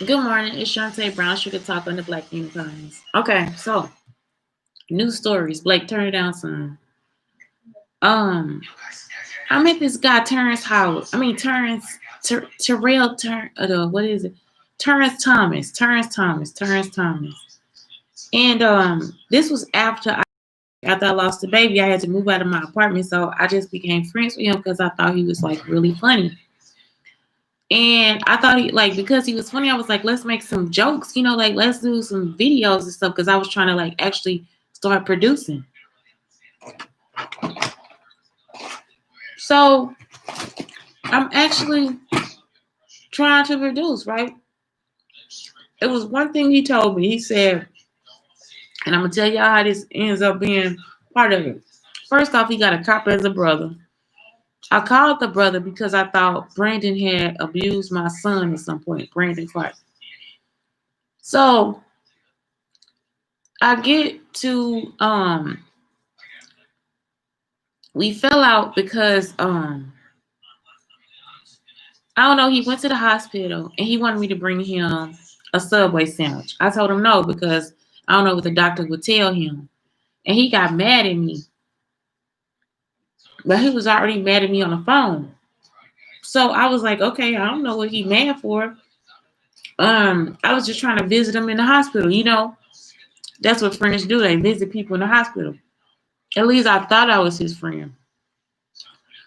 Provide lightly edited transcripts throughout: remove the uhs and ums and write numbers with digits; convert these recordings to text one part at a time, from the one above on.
Good morning. It's Shantae Brown Sugar Talk on the Black Unicarns. Okay, so new stories. Blake, turn it down some. Um, I met this guy Terence Howard. Terrell what is it? Terrence Thomas. And this was after I lost the baby. I had to move out of my apartment, so I just became friends with him because I thought he was like really funny. And I thought because he was funny, I was like, let's make some jokes, like let's do some videos and stuff because I was trying to like actually start producing. So I'm actually trying to produce, right? It was one thing he told me. He said, and I'm gonna tell y'all how this ends up being part of it. First off, he got a cop as a brother. I called the brother because I thought Brandon had abused my son at some point, Brandon Clark. So I get to we fell out because I don't know, he went to the hospital and he wanted me to bring him a Subway sandwich. I told him no because I don't know what the doctor would tell him. And he got mad at me. But he was already mad at me on the phone. So I was like, okay, I don't know what he mad for. I was just trying to visit him in the hospital. That's what friends do. They visit people in the hospital. At least I thought I was his friend.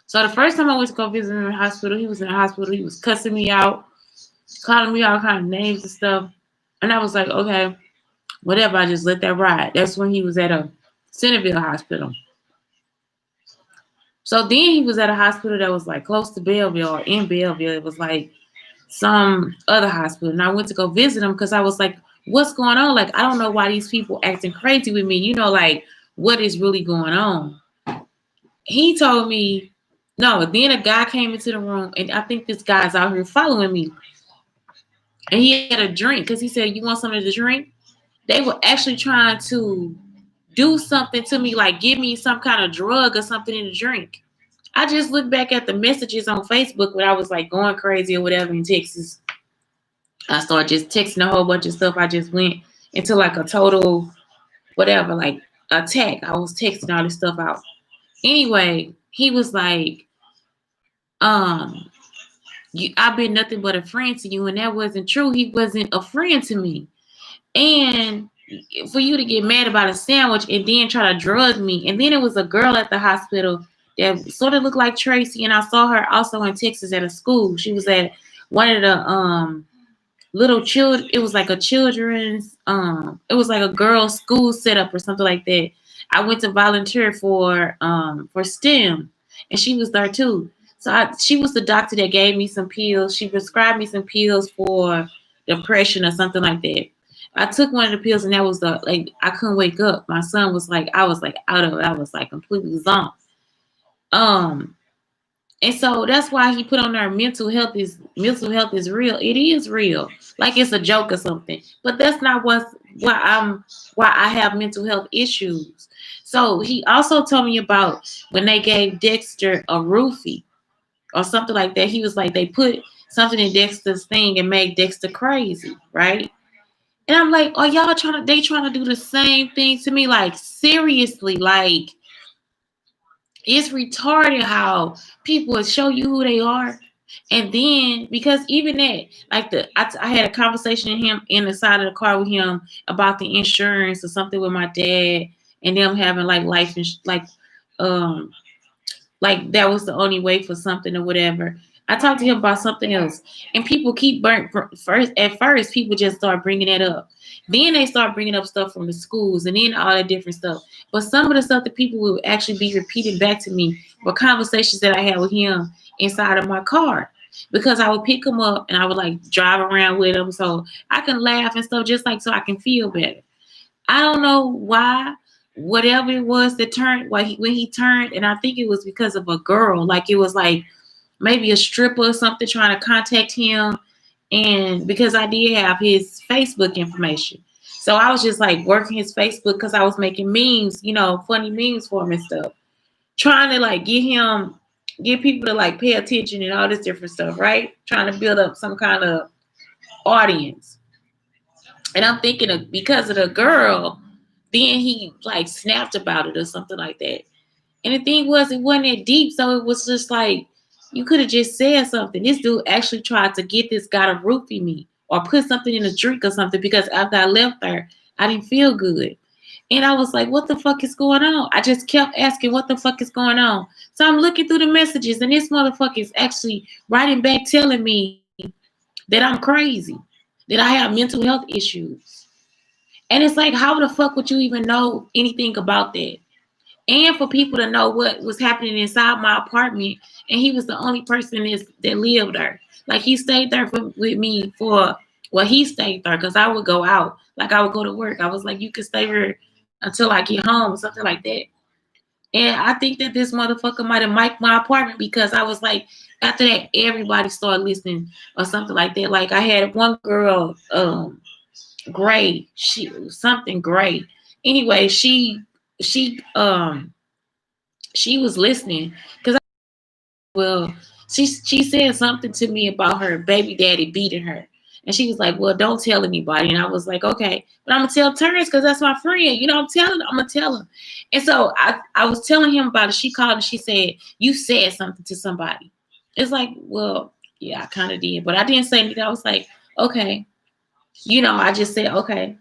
So the first time I went to go visit him in the hospital, he was in the hospital. He was cussing me out, calling me all kind of names and stuff. And I was like, okay, whatever. I just let that ride. That's when he was at a Centerville hospital. So then he was at a hospital that was like close to Belleville or in Belleville. It was like some other hospital. And I went to go visit him because I was like, what's going on? Like, I don't know why these people acting crazy with me. Like what is really going on? He told me, no, then a guy came into the room and I think this guy's out here following me. And he had a drink because he said, you want something to drink? They were actually trying to do something to me, like give me some kind of drug or something in the drink. I just looked back at the messages on Facebook when I was like going crazy or whatever in Texas. I started just texting a whole bunch of stuff. I just went into like a total whatever, like attack. I was texting all this stuff out. Anyway, he was like, um, I've been nothing but a friend to you, and that wasn't true. He wasn't a friend to me. And for you to get mad about a sandwich and then try to drug me, and then it was a girl at the hospital that sort of looked like Tracy, and I saw her also in Texas at a school. She was at one of the little children. It was like a children's it was like a girls' school setup or something like that. I went to volunteer for STEM, and she was there too. So she was the doctor that gave me some pills. She prescribed me some pills for depression or something like that. I took one of the pills and that was I couldn't wake up. My son was like, I was like out of it. I was like completely zonked. Um, and so that's why he put on there mental health is real. It is real. Like it's a joke or something. But that's not why I have mental health issues. So he also told me about when they gave Dexter a roofie or something like that. He was like, they put something in Dexter's thing and made Dexter crazy, right? And I'm like, are y'all trying to do the same thing to me? Like, seriously, like, it's retarded how people will show you who they are. And then, because even that, I had a conversation with him in the side of the car with him about the insurance or something with my dad and them having like um, like that was the only way for something or whatever. I talked to him about something else, and people keep burnt first. At first, people just start bringing that up. Then they start bringing up stuff from the schools, and then all that different stuff. But some of the stuff that people will actually be repeating back to me were conversations that I had with him inside of my car, because I would pick him up and I would like drive around with him so I can laugh and stuff, just like so I can feel better. I don't know why, whatever it was that turned, when he turned, and I think it was because of a girl. Like it was like maybe a stripper or something trying to contact him, and because I did have his Facebook information, so I was just like working his Facebook because I was making memes, funny memes for him and stuff, trying to like get people to like pay attention and all this different stuff, right? Trying to build up some kind of audience. And I'm thinking of because of the girl, then he like snapped about it or something like that. And the thing was, it wasn't that deep, so it was just like you could have just said something. This dude actually tried to get this guy to roofie me or put something in a drink or something because after I left there, I didn't feel good. And I was like, what the fuck is going on? I just kept asking, what the fuck is going on? So I'm looking through the messages, and this motherfucker is actually writing back telling me that I'm crazy, that I have mental health issues. And it's like, how the fuck would you even know anything about that? And for people to know what was happening inside my apartment, and he was the only person that lived there. Like he stayed there with me for, well, he stayed there because I would go out, like I would go to work. I was like, you can stay here until I get home or something like that. And I think that this motherfucker might have mic'd my apartment because I was like, after that, everybody started listening or something like that. Like I had one girl, Gray, something Gray. Anyway, she she was listening because well, she said something to me about her baby daddy beating her. And she was like, well, don't tell anybody. And I was like, okay. But I'm going to tell Terence because that's my friend. You know, I'm going to tell him. And so I was telling him about it. She called and she said, you said something to somebody. It's like, well, yeah, I kind of did. But I didn't say anything. I was like, okay. You know, I just said, okay.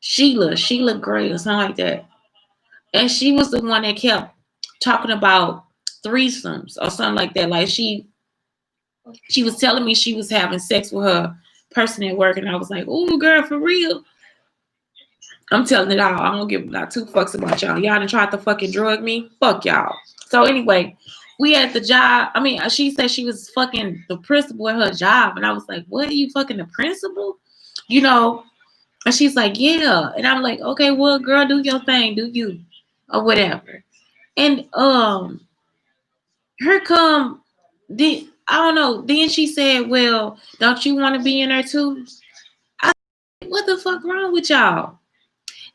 Sheila Gray or something like that. And she was the one that kept talking about threesomes or something like that. Like she was telling me she was having sex with her person at work, and I was like, "Oh, girl, for real." I'm telling it all. I don't give not two fucks about y'all. Y'all done tried to fucking drug me. Fuck y'all. So anyway, we at the job. I mean, she said she was fucking the principal at her job, and I was like, "What? Are you fucking the principal?" You know? And she's like, "Yeah." And I'm like, "Okay, well, girl, do your thing, do you, or whatever." And her come, I don't know. Then she said, "Well, don't you want to be in there too?" I said, what the fuck wrong with y'all?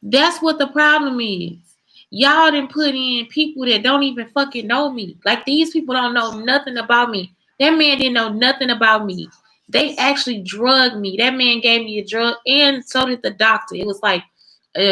That's what the problem is. Y'all didn't put in people that don't even fucking know me. Like these people don't know nothing about me. That man didn't know nothing about me. They actually drugged me. That man gave me a drug, and so did the doctor. It was like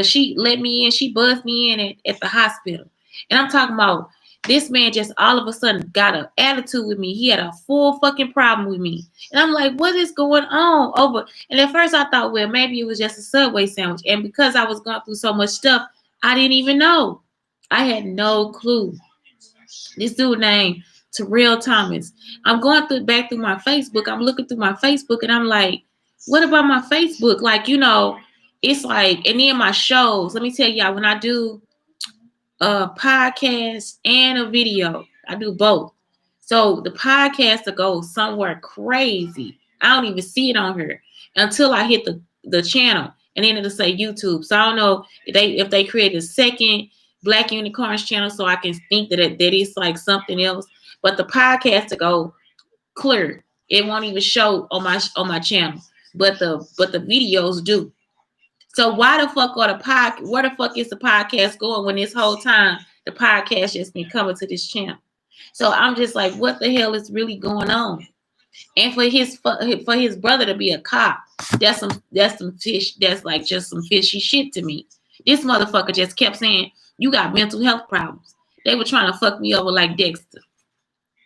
she let me in. She buzzed me in at the hospital, and I'm talking about this man just all of a sudden got an attitude with me. He had a full fucking problem with me, and I'm like, what is going on over? And at first I thought, well, maybe it was just a Subway sandwich, and because I was going through so much stuff, I didn't even know. I had no clue. This dude named Terrell Thomas. I'm going back through my Facebook. I'm looking through my Facebook, and I'm like, what about my Facebook? Like, you know, it's like, and then my shows. Let me tell y'all, when I do a podcast and a video, I do both. So the podcast will go somewhere crazy. I don't even see it on here until I hit the channel, and then it'll say YouTube. So I don't know if they create a second Black Unicarns channel, so I can think that it's like something else. But the podcast to go clear. It won't even show on my channel, but the videos do. So why the fuck are where the fuck is the podcast going when this whole time the podcast just been coming to this channel? So I'm just like, what the hell is really going on? And for his brother to be a cop, that's some fish. That's like just some fishy shit to me. This motherfucker just kept saying you got mental health problems. They were trying to fuck me over like Dexter.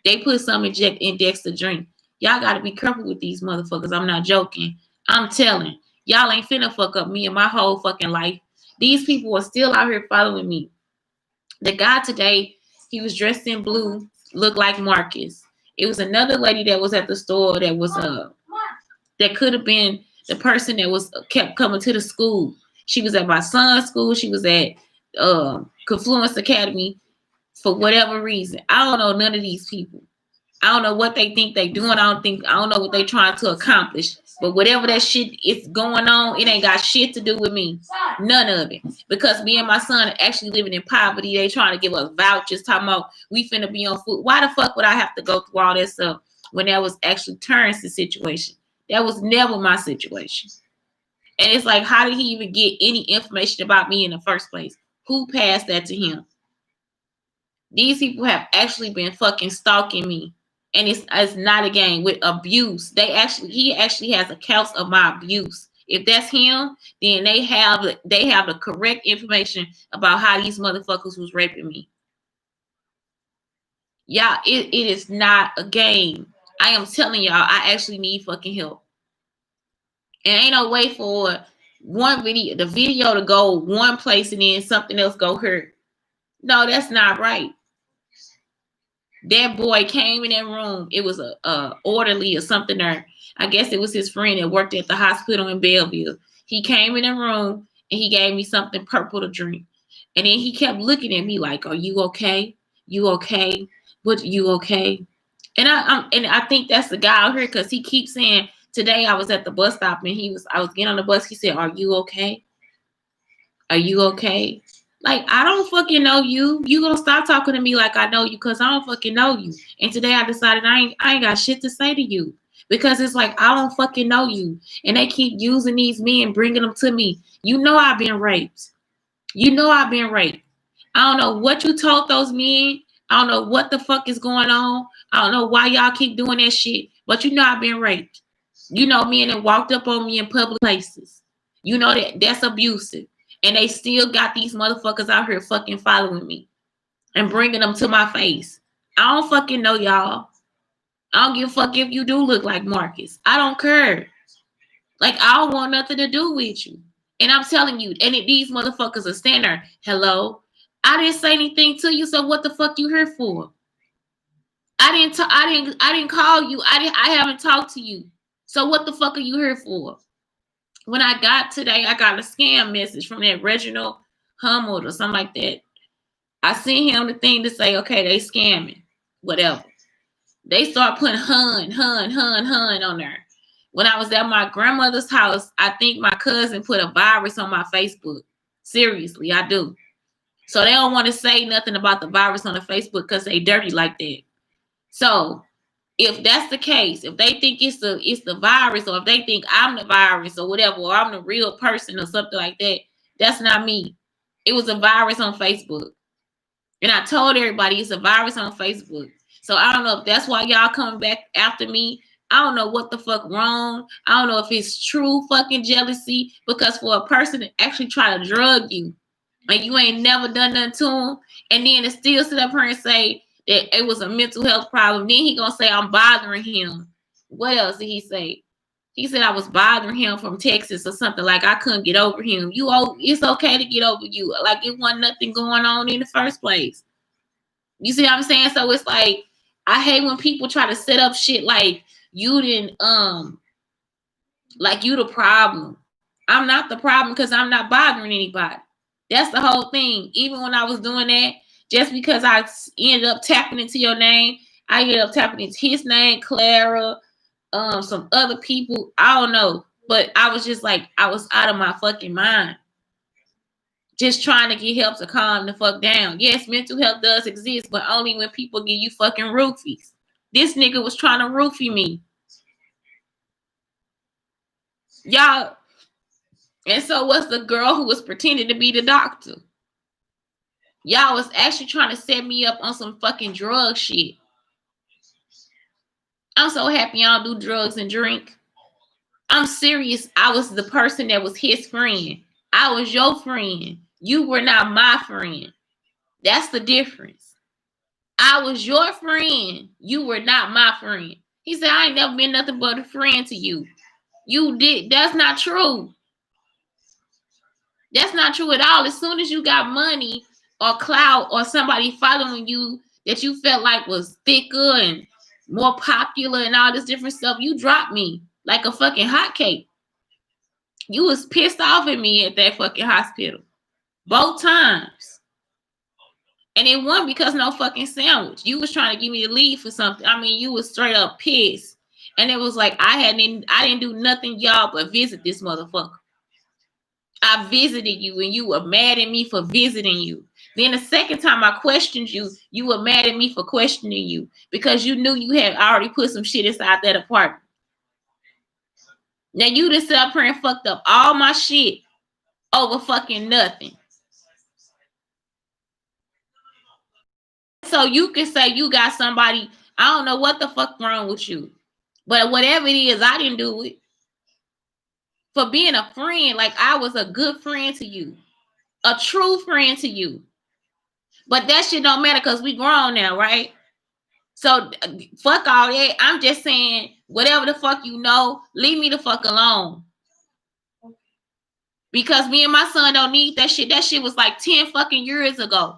They put some in Dexter drink. Y'all got to be careful with these motherfuckers. I'm not joking. I'm telling. Y'all ain't finna fuck up me and my whole fucking life. These people are still out here following me. The guy today, he was dressed in blue, looked like Marcus. It was another lady that was at the store that was that could have been the person that was kept coming to the school. She was at my son's school. She was at Confluence Academy for whatever reason. I don't know none of these people. I don't know what they think they doing. I don't know what they trying to accomplish. But whatever that shit is going on, it ain't got shit to do with me. None of it. Because me and my son are actually living in poverty. They trying to give us vouchers, talking about we finna be on food. Why the fuck would I have to go through all that stuff when that was actually Terence's situation? That was never my situation. And it's like, how did he even get any information about me in the first place? Who passed that to him? These people have actually been fucking stalking me And it's not a game with abuse. He actually has accounts of my abuse. If that's him, then they have the correct information about how these motherfuckers was raping me. Y'all, it is not a game. I am telling y'all, I actually need fucking help. And ain't no way for the video to go one place and then something else go hurt. No, that's not right. That boy came in that room. It was a orderly or something there. I guess it was his friend that worked at the hospital in Belleville. He came in the room and he gave me something purple to drink. And then he kept looking at me like, "Are you okay? You okay? What? You okay?" And I think that's the guy out here because he keeps saying. Today I was at the bus stop and I was getting on the bus. He said, "Are you okay? Are you okay?" Like, I don't fucking know you. You gonna stop talking to me like I know you because I don't fucking know you. And today I decided I ain't got shit to say to you because it's like I don't fucking know you. And they keep using these men, bringing them to me. You know I've been raped. You know I've been raped. I don't know what you told those men. I don't know what the fuck is going on. I don't know why y'all keep doing that shit. But you know I've been raped. You know men that walked up on me in public places. You know that's abusive. And they still got these motherfuckers out here fucking following me and bringing them to my face. I don't fucking know y'all. I don't give a fuck if you do look like Marcus. I don't care. Like, I don't want nothing to do with you. And I'm telling you, these motherfuckers are standing there. Hello? I didn't say anything to you, so what the fuck you here for? I didn't call you. I haven't talked to you. So what the fuck are you here for? When I got today, I got a scam message from that Reginald Hummel or something like that. I sent him the thing to say, okay, they scamming. Whatever. They start putting hun on there. When I was at my grandmother's house, I think my cousin put a virus on my Facebook. Seriously, I do. So they don't want to say nothing about the virus on the Facebook because they dirty like that. So if that's the case, if they think it's the virus, or if they think I'm the virus or whatever, or I'm the real person or something like that, that's not me. It was a virus on Facebook. And I told everybody it's a virus on Facebook. So I don't know if that's why y'all coming back after me. I don't know what the fuck wrong. I don't know if it's true fucking jealousy, because for a person to actually try to drug you and you ain't never done nothing to him, and then to still sit up here and say that it was a mental health problem, then he gonna say I'm bothering him. What else did he say? He said I was bothering him from Texas or something, like I couldn't get over him. It's okay to get over you. Like it wasn't nothing going on in the first place. You see what I'm saying? So it's like, I hate when people try to set up shit like you didn't like you the problem. I'm not the problem because I'm not bothering anybody. That's the whole thing. Even when I was doing that, just because I ended up tapping into your name, I ended up tapping into his name, Clara, some other people. I don't know. But I was just like, I was out of my fucking mind. Just trying to get help to calm the fuck down. Yes, mental health does exist, but only when people give you fucking roofies. This nigga was trying to roofie me. Y'all. And so was the girl who was pretending to be the doctor. Y'all was actually trying to set me up on some fucking drug shit. I'm so happy y'all do drugs and drink. I'm serious. I was the person that was his friend. I was your friend. You were not my friend. That's the difference. I was your friend. You were not my friend. He said, I ain't never been nothing but a friend to you. You did. That's not true. That's not true at all. As soon as you got money or clout or somebody following you that you felt like was thicker and more popular and all this different stuff, you dropped me like a fucking hotcake. You was pissed off at me at that fucking hospital. Both times. And it wasn't because no fucking sandwich. You was trying to give me the lead for something. I mean, you was straight up pissed. And it was like, I didn't do nothing, y'all, but visit this motherfucker. I visited you and you were mad at me for visiting you. Then the second time I questioned you, you were mad at me for questioning you because you knew you had already put some shit inside that apartment. Now you just sat up here and fucked up all my shit over fucking nothing. So you can say you got somebody I don't know what the fuck wrong with you. But whatever it is, I didn't do it. For being a friend, like I was a good friend to you. A true friend to you. But that shit don't matter because we grown now, right? So fuck all that. I'm just saying, whatever the fuck you know, leave me the fuck alone. Because me and my son don't need that shit. That shit was like 10 fucking years ago.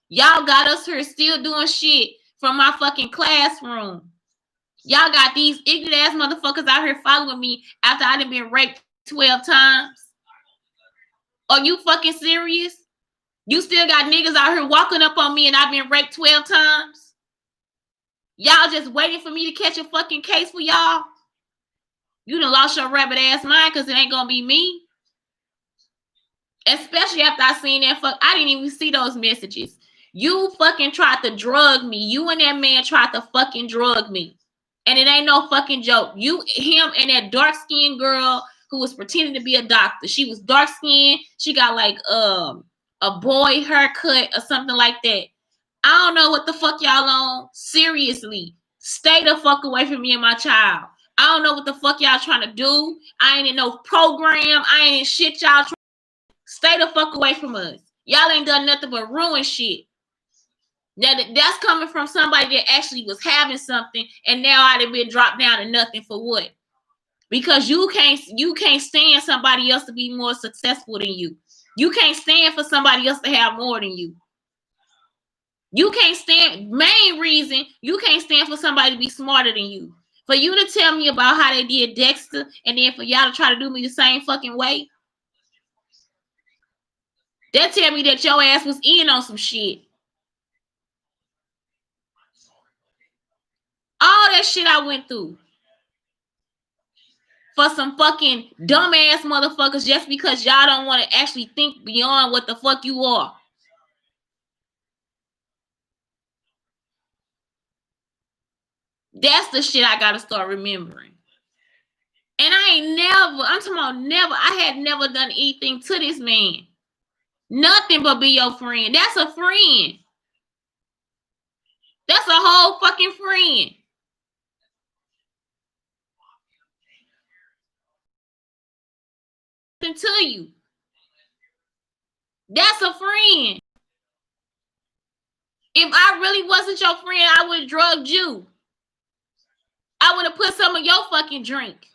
Y'all got us here still doing shit from my fucking classroom. Y'all got these ignorant ass motherfuckers out here following me after I done been raped 12 times. Are you fucking serious? You still got niggas out here walking up on me and I've been raped 12 times? Y'all just waiting for me to catch a fucking case for y'all? You done lost your rabbit ass mind because it ain't gonna be me. Especially after I seen that fuck. I didn't even see those messages. You fucking tried to drug me. You and that man tried to fucking drug me. And it ain't no fucking joke. Him and that dark-skinned girl who was pretending to be a doctor. She was dark-skinned. She got like a boy haircut or something like that. I don't know what the fuck y'all on. Seriously. Stay the fuck away from me and my child. I don't know what the fuck y'all trying to do. I ain't in no program. I ain't in shit y'all trying. Stay the fuck away from us. Y'all ain't done nothing but ruin shit. Now that's coming from somebody that actually was having something, and now I done been dropped down to nothing for what? Because you can't stand somebody else to be more successful than you. You can't stand for somebody else to have more than you. You can't stand, main reason, you can't stand for somebody to be smarter than you. For you to tell me about how they did Dexter, and then for y'all to try to do me the same fucking way, that tell me that your ass was in on some shit. All that shit I went through. For some fucking dumbass motherfuckers just because y'all don't want to actually think beyond what the fuck you are. That's the shit I gotta start remembering. And I'm talking about never, I had never done anything to this man. Nothing but be your friend. That's a friend. That's a whole fucking friend. To you. That's a friend. If I really wasn't your friend, I would have drugged you. I would have put some of your fucking drink.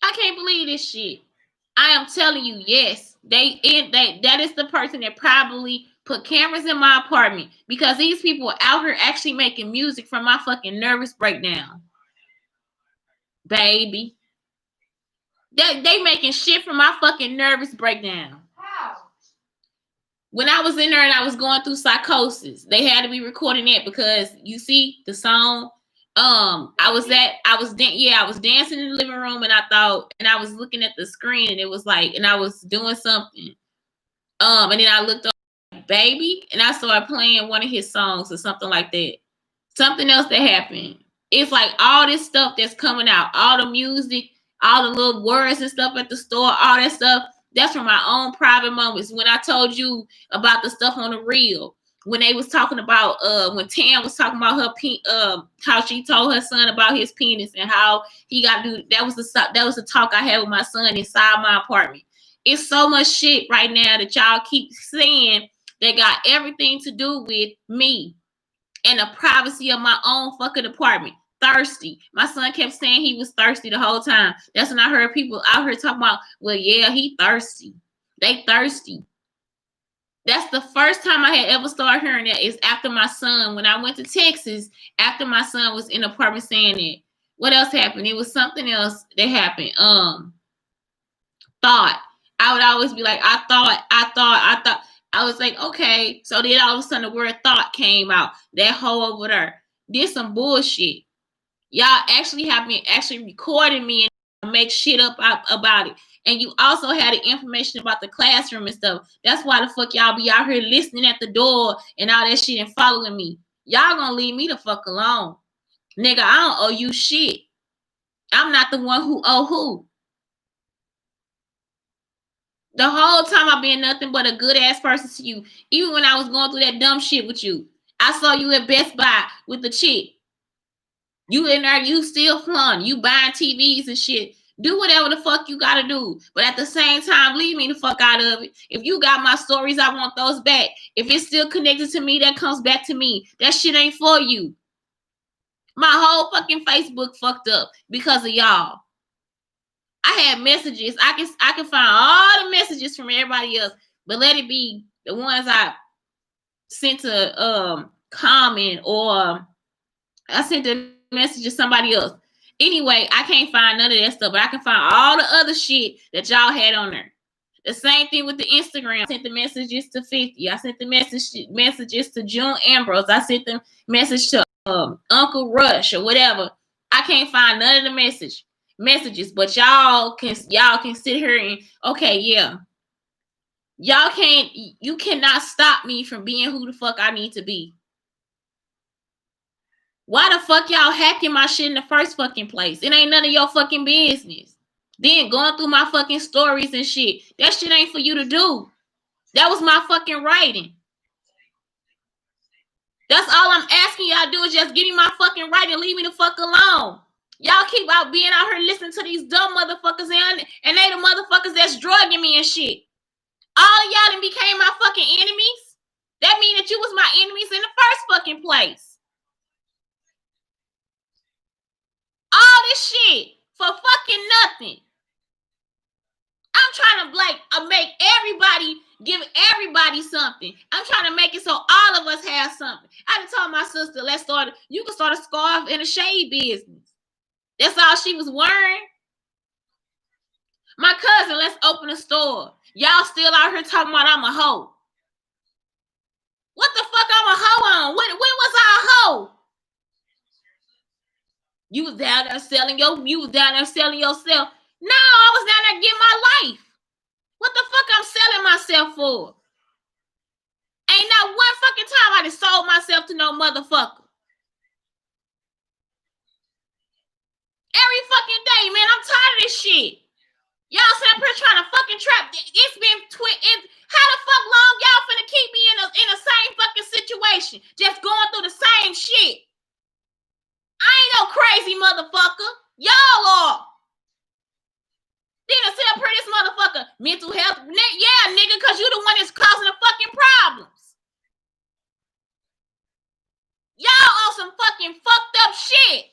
I can't believe this shit. I am telling you, yes, that is the person that probably put cameras in my apartment because these people are out here actually making music from my fucking nervous breakdown. Baby. They making shit from my fucking nervous breakdown. How? When I was in there and I was going through psychosis, they had to be recording that because you see the song. I was dancing in the living room and I was looking at the screen and it was like, and I was doing something. And then I looked up, baby, and I started playing one of his songs or something like that. Something else that happened. It's like all this stuff that's coming out, all the music, all the little words and stuff at the store, all that stuff. That's from my own private moments. When I told you about the stuff on the reel, when they was talking about when Tam was talking about her how she told her son about his penis and how he got to do that was the talk I had with my son inside my apartment. It's so much shit right now that y'all keep saying that got everything to do with me and the privacy of my own fucking apartment. Thirsty. My son kept saying he was thirsty the whole time. That's when I heard people out here talking about, well, yeah, he thirsty. They thirsty. That's the first time I had ever started hearing that is after my son, when I went to Texas, after my son was in the apartment saying that. What else happened? It was something else that happened. Thought. I would always be like, I thought. I was like, okay. So then all of a sudden the word thought came out. That hoe over there. Did some bullshit. Y'all actually have been actually recording me and make shit up about it. And you also had the information about the classroom and stuff. That's why the fuck y'all be out here listening at the door and all that shit and following me. Y'all gonna leave me the fuck alone. Nigga, I don't owe you shit. I'm not the one who owe who. The whole time I've been nothing but a good ass person to you. Even when I was going through that dumb shit with you. I saw you at Best Buy with the chick. You in there, you still fun. You buying TVs and shit. Do whatever the fuck you gotta do. But at the same time, leave me the fuck out of it. If you got my stories, I want those back. If it's still connected to me, that comes back to me. That shit ain't for you. My whole fucking Facebook fucked up because of y'all. I had messages. I can find all the messages from everybody else, but let it be the ones I sent to comment, or I sent a message to somebody else. Anyway, I can't find none of that stuff, but I can find all the other shit that y'all had on there. The same thing with the Instagram. I sent the messages to 50. I sent the messages to June Ambrose. I sent the message to Uncle Rush or whatever. I can't find none of the messages, but y'all can sit here and okay, yeah. You cannot stop me from being who the fuck I need to be. Why the fuck y'all hacking my shit in the first fucking place? It ain't none of your fucking business. Then going through my fucking stories and shit. That shit ain't for you to do. That was my fucking writing. That's all I'm asking y'all to do is just give me my fucking writing and leave me the fuck alone. Y'all keep out being out here listening to these dumb motherfuckers and they the motherfuckers that's drugging me and shit. All of y'all done became my fucking enemies. That mean that you was my enemies in the first fucking place. All this shit for fucking nothing. I'm trying to give everybody something. I'm trying to make it so all of us have something. I done told my sister, you can start a scarf and a shade business. That's all she was wearing. My cousin, let's open a store. Y'all still out here talking about I'm a hoe. What the fuck I'm a hoe on? When was I a hoe? You was down there selling yourself. No, I was down there getting my life. What the fuck I'm selling myself for? Ain't not one fucking time I done sold myself to no motherfucker. Every fucking day, man, I'm tired of this shit. Y'all sit up here trying to fucking trap. It's been how the fuck long y'all finna keep me in the same fucking situation? Just going through the same shit. I ain't no crazy motherfucker. Y'all are. Then I sit up here this motherfucker, mental health. Yeah, nigga, because you the one that's causing the fucking problems. Y'all on some fucking fucked up shit.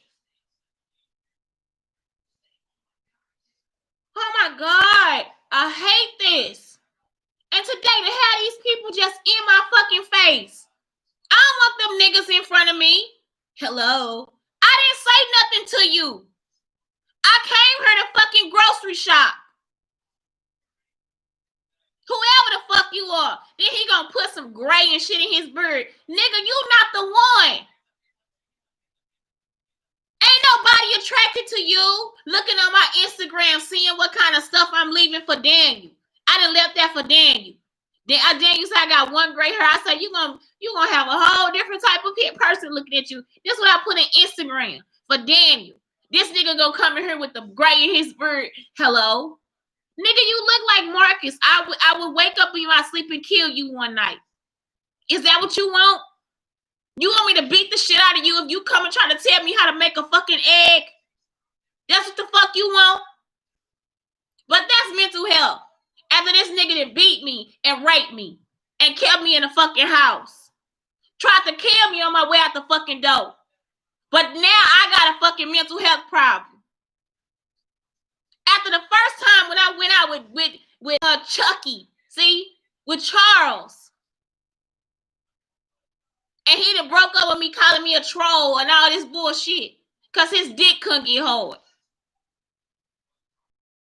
Oh my God. I hate this. And today to have these people just in my fucking face. I don't want them niggas in front of me. Hello. I didn't say nothing to you. I came here to fucking grocery shop. Whoever the fuck you are. Then he gonna put some gray and shit in his beard. Nigga, you not the one. Ain't nobody attracted to you. Looking on my Instagram, seeing what kind of stuff I'm leaving for Daniel. I done left that for Daniel. Then Daniel said I got one gray hair. I said you gonna have a whole different type of person looking at you. This is what I put in Instagram for Daniel. This nigga gonna come in here with the gray in his beard. Hello, nigga, you look like Marcus. I would wake up in my sleep and kill you one night. Is that what you want? You want me to beat the shit out of you if you come and try to tell me how to make a fucking egg? That's what the fuck you want? But that's mental health. After this nigga that beat me and raped me and kept me in the fucking house. Tried to kill me on my way out the fucking door. But now I got a fucking mental health problem. After the first time when I went out with Chucky, see, with Charles. And he done broke up with me calling me a troll and all this bullshit. Because his dick couldn't get hard.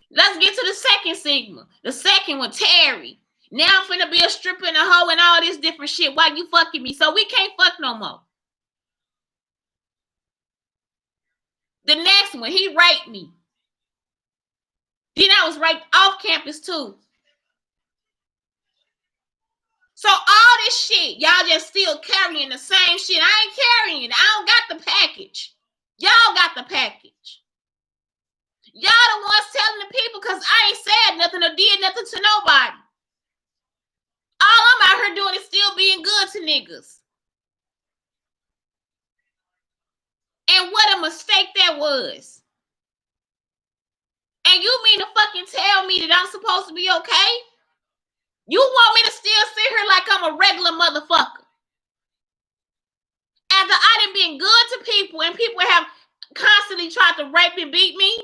Let's get to the second Sigma. The second one, Terry. Now I'm finna be a stripper and a hoe and all this different shit while you fucking me. So we can't fuck no more. The next one, he raped me. Then I was raped off campus too. So all this shit, y'all just still carrying the same shit. I ain't carrying it. I don't got the package. Y'all got the package. Y'all the ones telling the people because I ain't said nothing or did nothing to nobody. All I'm out here doing is still being good to niggas. And what a mistake that was. And you mean to fucking tell me that I'm supposed to be okay? You want me to still sit here like I'm a regular motherfucker? After I done been good to people and people have constantly tried to rape and beat me?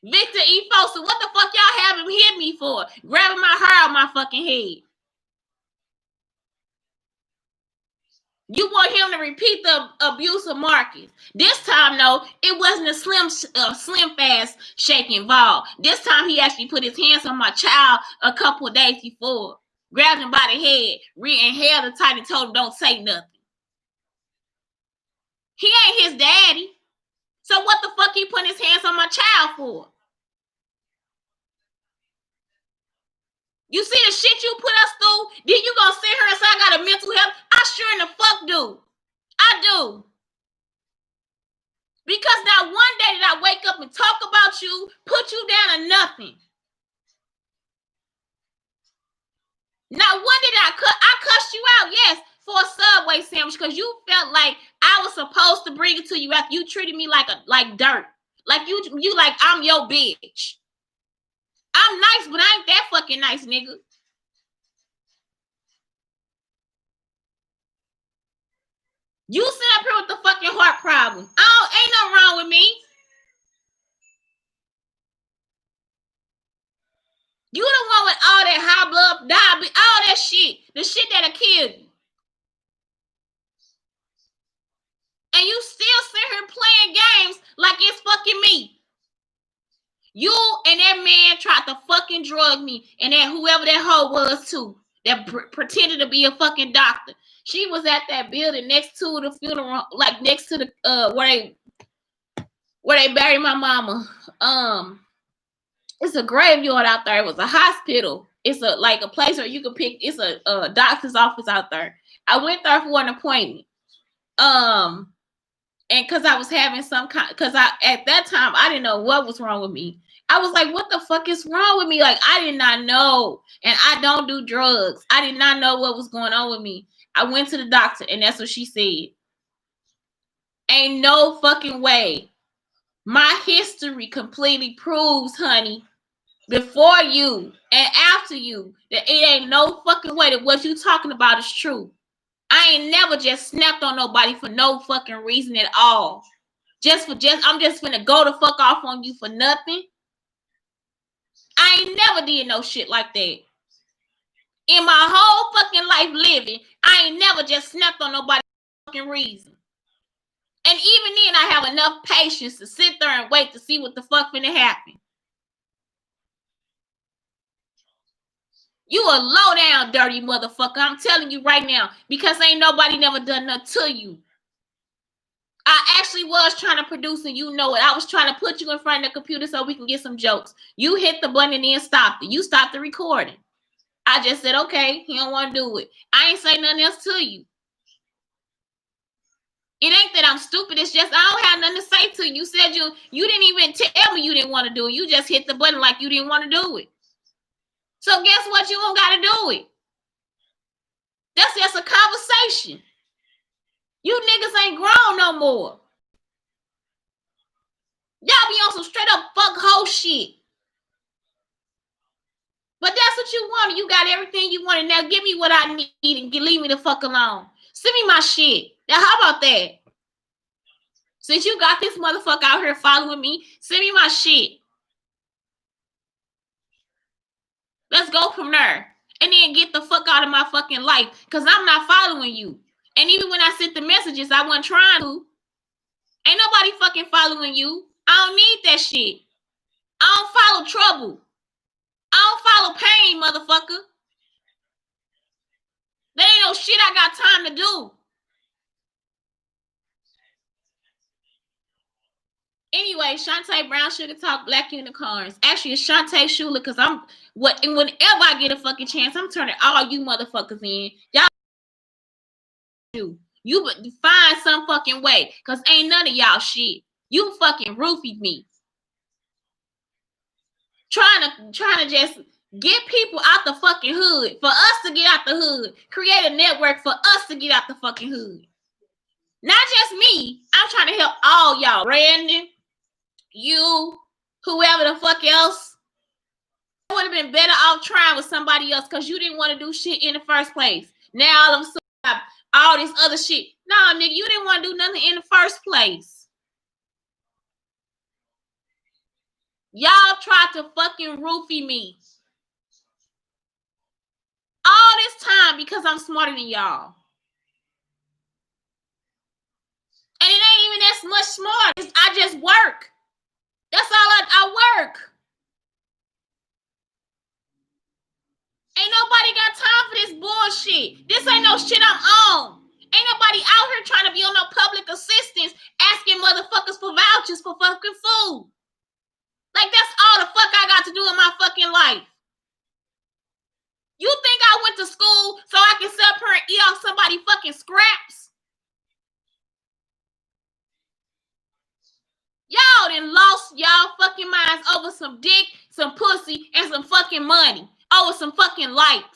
Victor E. Foster, what the fuck y'all have him hit me for? Grabbing my hair out my fucking head. You want him to repeat the abuse of Marcus. This time, though, it wasn't a slim fast shake involved. This time, he actually put his hands on my child a couple of days before. Grabbed him by the head, and held him tight and told him don't say nothing. He ain't his daddy. So what the fuck he putting his hands on my child for? You see the shit you put us through? Then you gonna sit here and say I got a mental health? I sure in the fuck do. I do. Because not one day did I wake up and talk about you, put you down or nothing. Not one did I cussed you out, yes, for a Subway sandwich because you felt like I was supposed to bring it to you after you treated me like dirt. Like you like I'm your bitch. I'm nice, but I ain't that fucking nice, nigga. You sit up here with the fucking heart problem. Ain't nothing wrong with me. You the one with all that high blood, diabetes, all that shit. The shit that'll kill you. And you still sit here playing games like it's fucking me. You and that man tried to fucking drug me, and that whoever that hoe was too, that pretended to be a fucking doctor. She was at that building next to the funeral, like next to the where they buried my mama. It's a graveyard out there. It was a hospital. It's a place where you can pick. It's a doctor's office out there. I went there for an appointment. And because I was having at that time I didn't know what was wrong with me. I was like, what the fuck is wrong with me? Like, I did not know. And I don't do drugs. I did not know what was going on with me. I went to the doctor, and that's what she said. Ain't no fucking way. My history completely proves, honey, before you and after you, that it ain't no fucking way that what you talking about is true. I ain't never just snapped on nobody for no fucking reason at all. I'm just finna go the fuck off on you for nothing. I ain't never did no shit like that. In my whole fucking life living, I ain't never just snapped on nobody for fucking reason. And even then, I have enough patience to sit there and wait to see what the fuck finna happen. You a low down dirty motherfucker. I'm telling you right now, because ain't nobody never done nothing to you. I actually was trying to produce, and you know it. I was trying to put you in front of the computer so we can get some jokes. You hit the button and then stopped it. You stopped the recording. I just said, okay, he don't want to do it. I ain't say nothing else to you. It ain't that I'm stupid. It's just I don't have nothing to say to you. You said you didn't even tell me you didn't want to do it. You just hit the button like you didn't want to do it. So guess what? You don't got to do it. That's just a conversation. You niggas ain't grown no more. Y'all be on some straight up fuck hoe shit. But that's what you wanted. You got everything you wanted. Now give me what I need and leave me the fuck alone. Send me my shit. Now how about that? Since you got this motherfucker out here following me, send me my shit. Let's go from there. And then get the fuck out of my fucking life. Because I'm not following you. And even when I sent the messages, I wasn't trying to. Ain't nobody fucking following you. I don't need that shit. I don't follow trouble. I don't follow pain, motherfucker. There ain't no shit I got time to do. Anyway, Shantae Brown Sugar Talk Black Unicarns. Actually, it's Shantae Shula because whenever I get a fucking chance, I'm turning all you motherfuckers in. Y'all you find some fucking way because ain't none of y'all shit. You fucking roofied me. Trying to just get people out the fucking hood. For us to get out the hood. Create a network for us to get out the fucking hood. Not just me. all y'all. Brandon, you, whoever the fuck else. I would have been better off trying with somebody else because you didn't want to do shit in the first place. Now all of a sudden, all this other shit. Nah, nigga, you didn't want to do nothing in the first place. Y'all tried to fucking roofie me. All this time because I'm smarter than y'all. And it ain't even that much smart. I just work. That's all I work. Ain't nobody got time for this bullshit. This ain't no shit I'm on. Ain't nobody out here trying to be on no public assistance asking motherfuckers for vouchers for fucking food. Like, that's all the fuck I got to do in my fucking life. You think I went to school so I can sit up here and eat off somebody's fucking scraps? Y'all done lost y'all fucking minds over some dick, some pussy, and some fucking money. Over some fucking likes.